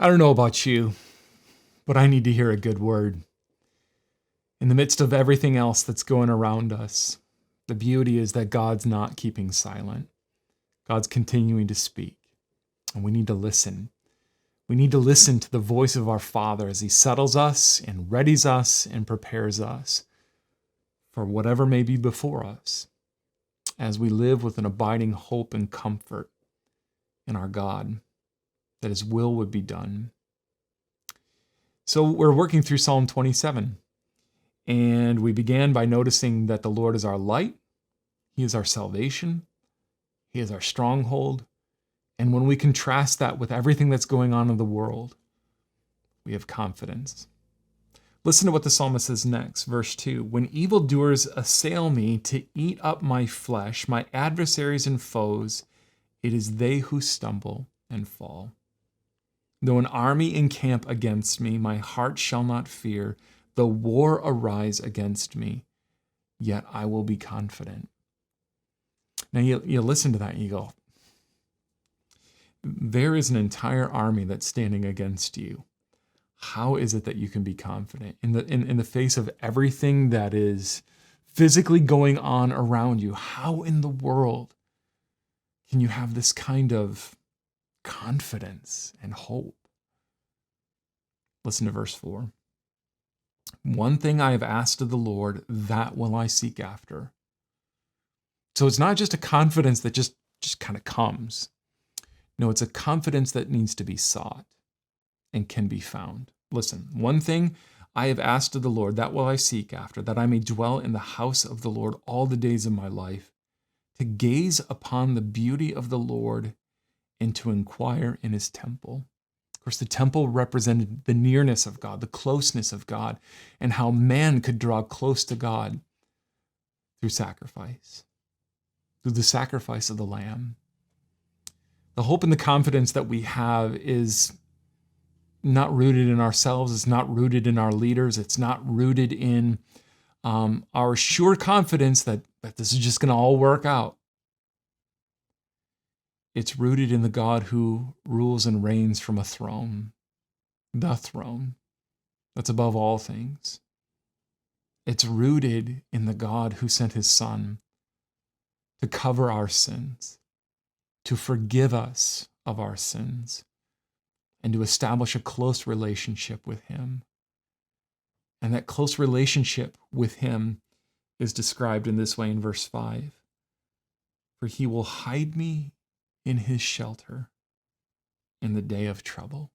I don't know about you, but I need to hear a good word. In the midst of everything else that's going around us, the beauty is that God's not keeping silent. God's continuing to speak, and we need to listen. We need to listen to the voice of our Father as He settles us and readies us and prepares us for whatever may be before us as we live with an abiding hope and comfort in our God, that His will would be done. So we're working through Psalm 27, and we began by noticing that the Lord is our light, He is our salvation, He is our stronghold, and when we contrast that with everything that's going on in the world, we have confidence. Listen to what the psalmist says next, verse 2. When evildoers assail me to eat up my flesh, my adversaries and foes, it is they who stumble and fall. Though an army encamp against me, my heart shall not fear. Though war arise against me, yet I will be confident. Now you listen to that and you go, there is an entire army that's standing against you. How is it that you can be confident in the face of everything that is physically going on around you? How in the world can you have this kind of confidence and hope? Listen to verse 4. One thing I have asked of the Lord, that will I seek after. So it's not just a confidence that just kind of comes. No, it's a confidence that needs to be sought and can be found. Listen, one thing I have asked of the Lord, that will I seek after, that I may dwell in the house of the Lord all the days of my life, to gaze upon the beauty of the Lord and to inquire in His temple. Of course, the temple represented the nearness of God, the closeness of God, and how man could draw close to God through sacrifice, through the sacrifice of the Lamb. The hope and the confidence that we have is not rooted in ourselves. It's not rooted in our leaders. It's not rooted in our sure confidence that this is just going to all work out. It's rooted in the God who rules and reigns from a throne, the throne that's above all things. It's rooted in the God who sent His Son to cover our sins, to forgive us of our sins, and to establish a close relationship with Him. And that close relationship with Him is described in this way in verse 5. For He will hide me in His shelter in the day of trouble.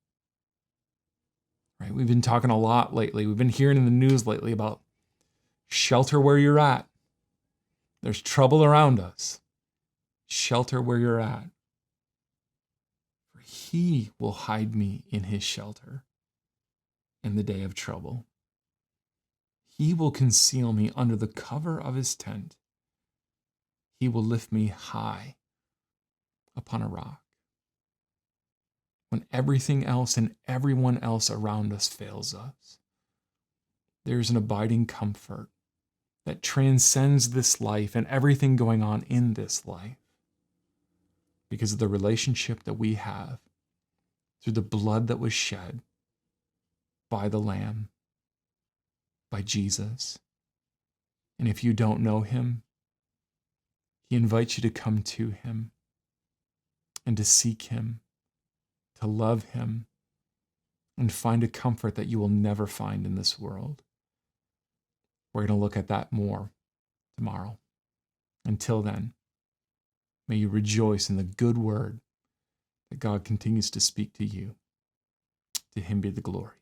Right? We've been talking a lot lately. We've been hearing in the news lately about shelter where you're at. There's trouble around us. Shelter where you're at. For He will hide me in His shelter in the day of trouble. He will conceal me under the cover of His tent. He will lift me high upon a rock. When everything else and everyone else around us fails us, there's an abiding comfort that transcends this life and everything going on in this life because of the relationship that we have through the blood that was shed by the Lamb, by Jesus. And if you don't know Him, He invites you to come to Him and to seek Him, to love Him, and find a comfort that you will never find in this world. We're going to look at that more tomorrow. Until then, may you rejoice in the good word that God continues to speak to you. To Him be the glory.